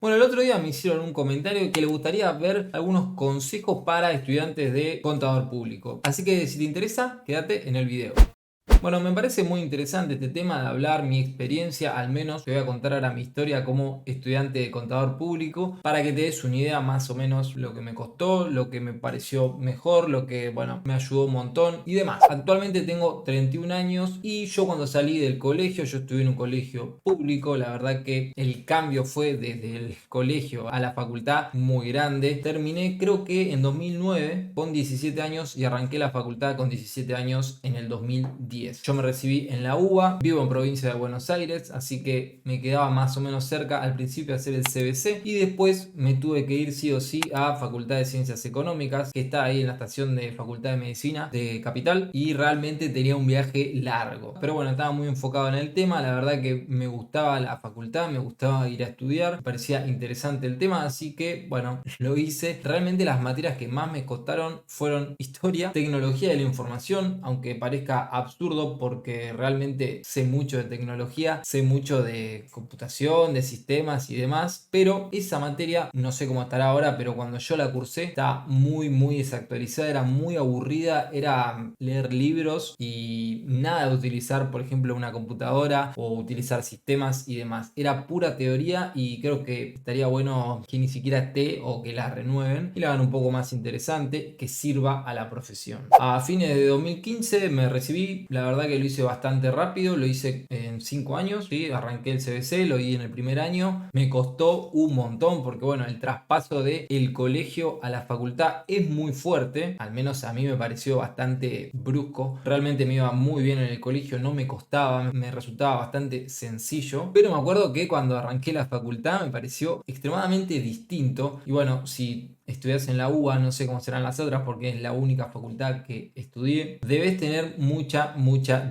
Bueno, el otro día me hicieron un comentario que le gustaría ver algunos consejos para estudiantes de contador público. Así que si te interesa, quédate en el video. Bueno, me parece muy interesante este tema de hablar mi experiencia, al menos te voy a contar ahora mi historia como estudiante de contador público para que te des una idea más o menos lo que me costó, lo que me pareció mejor, lo que, bueno, me ayudó un montón y demás. Actualmente tengo 31 años y yo cuando salí del colegio, yo estuve en un colegio público, la verdad que el cambio fue desde el colegio a la facultad muy grande. Terminé creo que en 2009 con 17 años y arranqué la facultad con 17 años en el 2010. Yo me recibí en la UBA, vivo en provincia de Buenos Aires, así que me quedaba más o menos cerca al principio a hacer el CBC y después me tuve que ir sí o sí a Facultad de Ciencias Económicas, que está ahí en la estación de Facultad de Medicina de Capital, y realmente tenía un viaje largo. Pero bueno, estaba muy enfocado en el tema, la verdad que me gustaba la facultad, me gustaba ir a estudiar, me parecía interesante el tema, así que bueno, lo hice. Realmente las materias que más me costaron fueron historia, tecnología de la información, aunque parezca absurdo porque realmente sé mucho de tecnología, sé mucho de computación, de sistemas y demás, pero esa materia no sé cómo estará ahora, pero cuando yo la cursé está muy desactualizada, era muy aburrida, era leer libros y nada de utilizar por ejemplo una computadora o utilizar sistemas y demás, era pura teoría y creo que estaría bueno que ni siquiera esté o que la renueven y la hagan un poco más interesante, que sirva a la profesión. A fines de 2015 me recibí, la verdad que lo hice bastante rápido, lo hice en 5 años, ¿sí? Arranqué el CBC, lo di en el primer año, me costó un montón porque bueno, el traspaso de el colegio a la facultad es muy fuerte, al menos a mí me pareció bastante brusco, realmente me iba muy bien en el colegio, no me costaba, me resultaba bastante sencillo, pero me acuerdo que cuando arranqué la facultad me pareció extremadamente distinto y bueno, si estudias en la UBA, no sé cómo serán las otras porque es la única facultad que estudié, debes tener mucha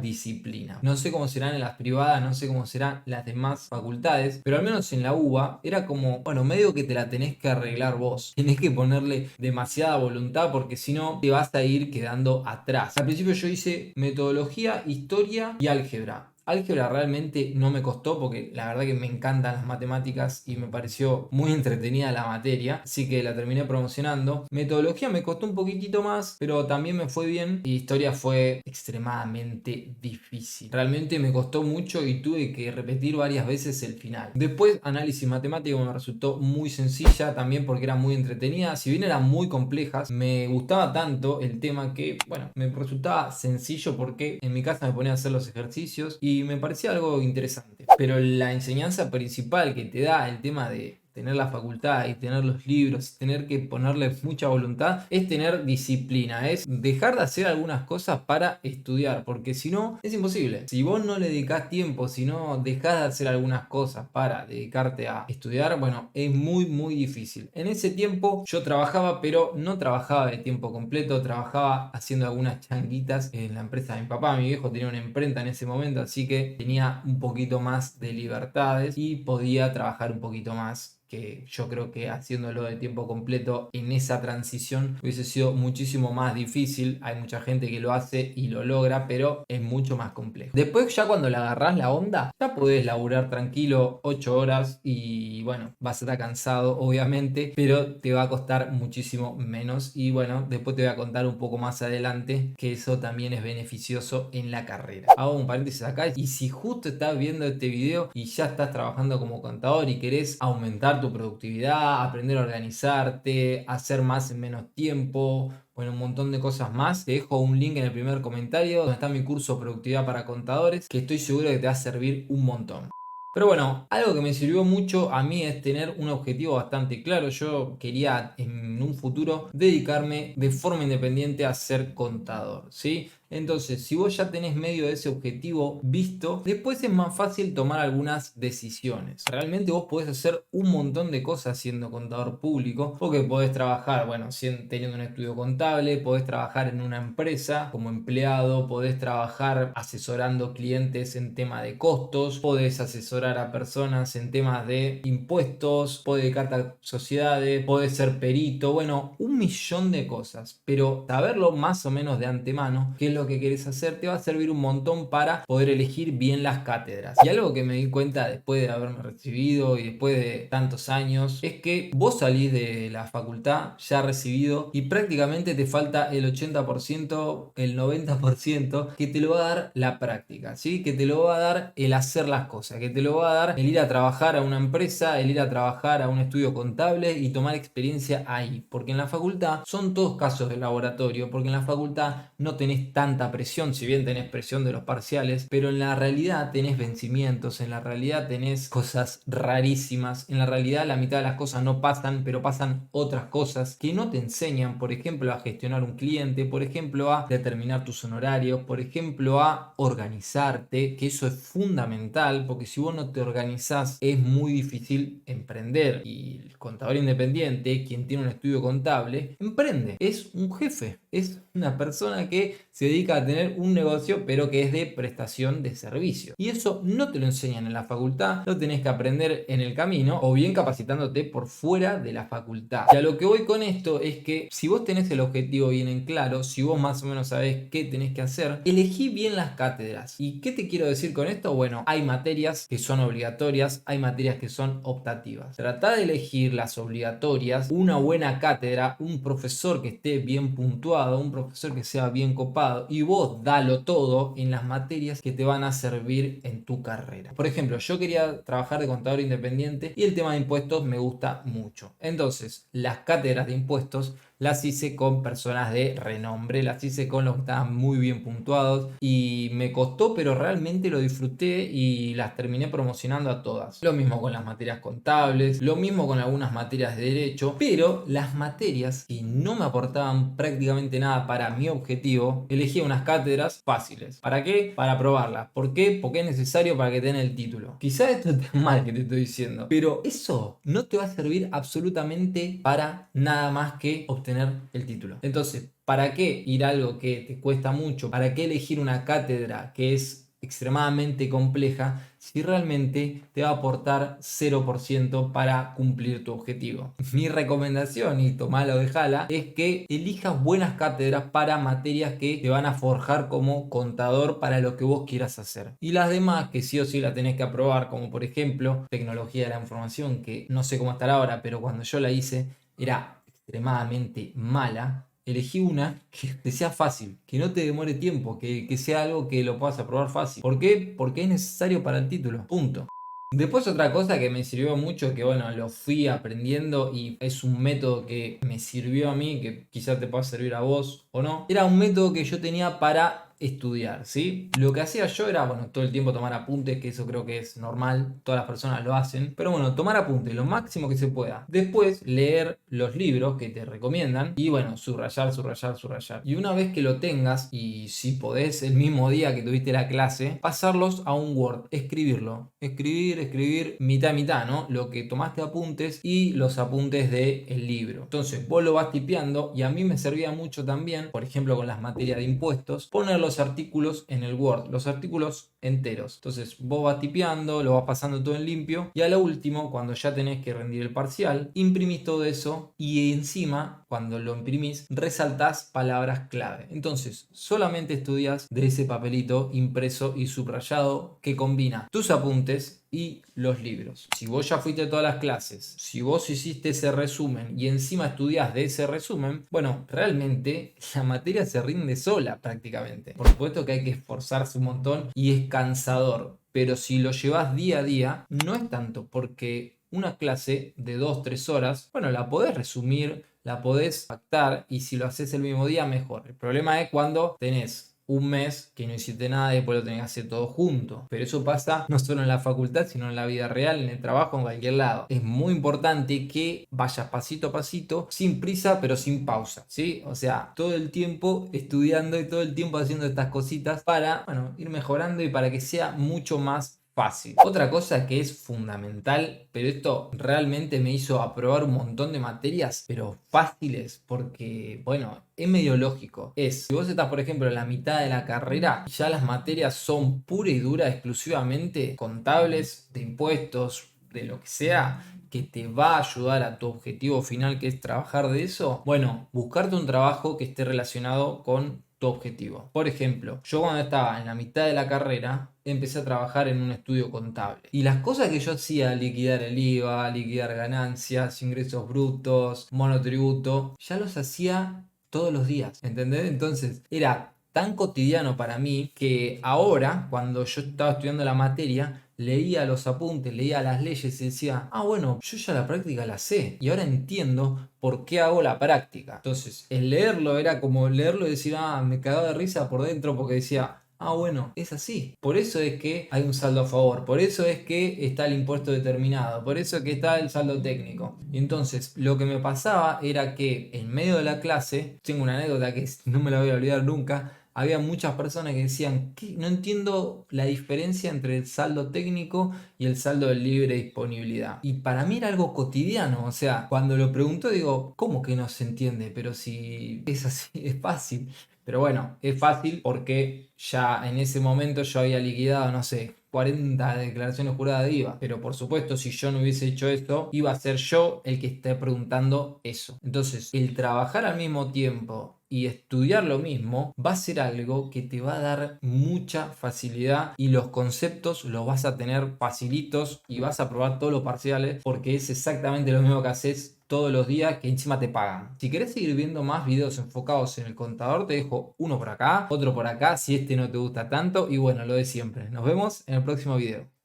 disciplina. No sé cómo serán en las privadas, no sé cómo serán las demás facultades, pero al menos en la UBA era como, bueno, medio que te la tenés que arreglar vos. Tenés que ponerle demasiada voluntad porque si no te vas a ir quedando atrás. Al principio yo hice metodología, historia y álgebra. Álgebra realmente no me costó porque la verdad que me encantan las matemáticas y me pareció muy entretenida la materia, así que la terminé promocionando. Metodología me costó un poquitito más, pero también me fue bien y historia fue extremadamente difícil. Realmente me costó mucho y tuve que repetir varias veces el final. Después análisis matemático me resultó muy sencilla también porque era muy entretenida, si bien eran muy complejas, me gustaba tanto el tema que, bueno, me resultaba sencillo porque en mi casa me ponía a hacer los ejercicios y me parecía algo interesante. Pero la enseñanza principal que te da el tema de tener la facultad y tener los libros y tener que ponerle mucha voluntad es tener disciplina, es dejar de hacer algunas cosas para estudiar, porque si no es imposible. Si vos no le dedicás tiempo, si no dejás de hacer algunas cosas para dedicarte a estudiar, bueno, es muy difícil. En ese tiempo yo trabajaba, pero no trabajaba de tiempo completo, trabajaba haciendo algunas changuitas en la empresa de mi papá. Mi viejo tenía una imprenta en ese momento, así que tenía un poquito más de libertades y podía trabajar un poquito más, que yo creo que haciéndolo de tiempo completo en esa transición hubiese sido muchísimo más difícil. Hay mucha gente que lo hace y lo logra, pero es mucho más complejo. Después ya cuando le agarrás la onda, ya podés laburar tranquilo 8 horas y bueno, vas a estar cansado obviamente, pero te va a costar muchísimo menos y bueno, después te voy a contar un poco más adelante que eso también es beneficioso en la carrera. Hago un paréntesis acá y si justo estás viendo este video y ya estás trabajando como contador y querés aumentar tu productividad, aprender a organizarte, hacer más en menos tiempo, bueno, un montón de cosas más. Te dejo un link en el primer comentario donde está mi curso Productividad para Contadores, que estoy seguro que te va a servir un montón. Pero bueno, algo que me sirvió mucho a mí es tener un objetivo bastante claro. Yo quería en un futuro dedicarme de forma independiente a ser contador, ¿sí? Entonces, si vos ya tenés medio de ese objetivo visto, después es más fácil tomar algunas decisiones. Realmente vos podés hacer un montón de cosas siendo contador público, porque podés trabajar, bueno, teniendo un estudio contable, podés trabajar en una empresa como empleado, podés trabajar asesorando clientes en tema de costos, podés asesorar a personas en temas de impuestos, podés dedicarte a sociedades, podés ser perito, bueno, un millón de cosas, pero saberlo más o menos de antemano, que es lo que querés hacer, te va a servir un montón para poder elegir bien las cátedras. Y algo que me di cuenta después de haberme recibido y después de tantos años es que vos salís de la facultad ya recibido y prácticamente te falta el 80%, el 90% que te lo va a dar la práctica, ¿sí? Que te lo va a dar el hacer las cosas, que te lo va a dar el ir a trabajar a una empresa, el ir a trabajar a un estudio contable y tomar experiencia ahí. Porque en la facultad son todos casos de laboratorio, porque en la facultad no tenés tanta presión, si bien tenés presión de los parciales, pero en la realidad tenés vencimientos, en la realidad tenés cosas rarísimas, en la realidad la mitad de las cosas no pasan, pero pasan otras cosas que no te enseñan, por ejemplo, a gestionar un cliente, por ejemplo, a determinar tus honorarios, por ejemplo, a organizarte, que eso es fundamental, porque si vos no te organizás es muy difícil emprender. Y el contador independiente, quien tiene un estudio contable, emprende, es un jefe, es una persona que se dedica a tener un negocio, pero que es de prestación de servicio. Y eso no te lo enseñan en la facultad, lo tenés que aprender en el camino o bien capacitándote por fuera de la facultad. Y a lo que voy con esto es que si vos tenés el objetivo bien en claro, si vos más o menos sabés qué tenés que hacer, elegí bien las cátedras. ¿Y qué te quiero decir con esto? Bueno, hay materias que son obligatorias, hay materias que son optativas. Trata de elegir las obligatorias, una buena cátedra, un profesor que esté bien puntuado, un profesor que sea bien copado, y vos dalo todo en las materias que te van a servir en tu carrera. Por ejemplo, yo quería trabajar de contador independiente y el tema de impuestos me gusta mucho. Entonces, las cátedras de impuestos las hice con personas de renombre, las hice con los que estaban muy bien puntuados y me costó, pero realmente lo disfruté y las terminé promocionando a todas. Lo mismo con las materias contables, lo mismo con algunas materias de derecho, pero las materias que no me aportaban prácticamente nada para mi objetivo, elegí unas cátedras fáciles. ¿Para qué? Para probarlas. ¿Por qué? Porque es necesario para que te den el título. Quizás esto esté mal que te estoy diciendo, pero eso no te va a servir absolutamente para nada más que obtener el título. Entonces, ¿para qué ir a algo que te cuesta mucho? ¿Para qué elegir una cátedra que es extremadamente compleja si realmente te va a aportar 0% para cumplir tu objetivo? Mi recomendación, y tomala o dejala, es que elijas buenas cátedras para materias que te van a forjar como contador para lo que vos quieras hacer. Y las demás que sí o sí la tenés que aprobar, como por ejemplo tecnología de la información, que no sé cómo estará ahora, pero cuando yo la hice era extremadamente mala. Elegí una que te sea fácil, que no te demore tiempo, que sea algo que lo puedas aprobar fácil. ¿Por qué? Porque es necesario para el título. Punto. Después otra cosa que me sirvió mucho, que bueno, lo fui aprendiendo y es un método que me sirvió a mí, que quizás te pueda servir a vos o no, era un método que yo tenía para estudiar, ¿sí? Lo que hacía yo era, bueno, todo el tiempo tomar apuntes, que eso creo que es normal, todas las personas lo hacen, pero bueno, tomar apuntes lo máximo que se pueda. Después leer los libros que te recomiendan y bueno, subrayar, subrayar, subrayar. Y una vez que lo tengas, y si podés el mismo día que tuviste la clase, pasarlos a un Word, escribirlo, escribir mitad a mitad, ¿no? Lo que tomaste apuntes y los apuntes del libro. Entonces vos lo vas tipeando y a mí me servía mucho también, por ejemplo con las materias de impuestos, poner los artículos en el Word, los artículos enteros. Entonces vos vas tipeando, lo vas pasando todo en limpio y a lo último, cuando ya tenés que rendir el parcial, imprimís todo eso y encima, cuando lo imprimís, resaltás palabras clave. Entonces solamente estudias de ese papelito impreso y subrayado que combina tus apuntes y los libros. Si vos ya fuiste a todas las clases, si vos hiciste ese resumen y encima estudiás de ese resumen, bueno, realmente la materia se rinde sola prácticamente. Por supuesto que hay que esforzarse un montón y es cansador, pero si lo llevas día a día, no es tanto, porque una clase de 2-3 horas, bueno, la podés resumir, la podés pactar y si lo haces el mismo día, mejor. El problema es cuando tenés un mes que no hiciste nada y después lo tenés que hacer todo junto. Pero eso pasa no solo en la facultad, sino en la vida real, en el trabajo, en cualquier lado. Es muy importante que vayas pasito a pasito, sin prisa, pero sin pausa, ¿sí? O sea, todo el tiempo estudiando y todo el tiempo haciendo estas cositas para, bueno, ir mejorando y para que sea mucho más fácil. Otra cosa que es fundamental, pero esto realmente me hizo aprobar un montón de materias, pero fáciles, porque, bueno, es medio lógico. Es, si vos estás, por ejemplo, en la mitad de la carrera, ya las materias son pura y dura, exclusivamente contables, de impuestos, de lo que sea, que te va a ayudar a tu objetivo final, que es trabajar de eso. Bueno, buscarte un trabajo que esté relacionado con tu objetivo. Por ejemplo, yo cuando estaba en la mitad de la carrera, empecé a trabajar en un estudio contable. Y las cosas que yo hacía, liquidar el IVA, liquidar ganancias, ingresos brutos, monotributo, ya los hacía todos los días, ¿entendés? Entonces era tan cotidiano para mí que ahora, cuando yo estaba estudiando la materia, leía los apuntes, leía las leyes y decía, ah, bueno, yo ya la práctica la sé y ahora entiendo por qué hago la práctica. Entonces, el leerlo era como leerlo y decir, ah, me cagaba de risa por dentro porque decía, ah, bueno, es así. Por eso es que hay un saldo a favor, por eso es que está el impuesto determinado, por eso es que está el saldo técnico. Y entonces, lo que me pasaba era que en medio de la clase, tengo una anécdota que no me la voy a olvidar nunca, había muchas personas que decían que no entiendo la diferencia entre el saldo técnico y el saldo de libre disponibilidad. Y para mí era algo cotidiano, o sea, cuando lo pregunto digo, ¿cómo que no se entiende? Pero si es así, es fácil. Pero bueno, es fácil porque ya en ese momento yo había liquidado, no sé, 40 declaraciones juradas de IVA. Pero por supuesto, si yo no hubiese hecho esto, iba a ser yo el que esté preguntando eso. Entonces, el trabajar al mismo tiempo y estudiar lo mismo va a ser algo que te va a dar mucha facilidad y los conceptos los vas a tener facilitos y vas a probar todos los parciales porque es exactamente lo mismo que haces todos los días que encima te pagan. Si querés seguir viendo más videos enfocados en el contador, te dejo uno por acá, otro por acá, si este no te gusta tanto y bueno, lo de siempre. Nos vemos en el próximo video.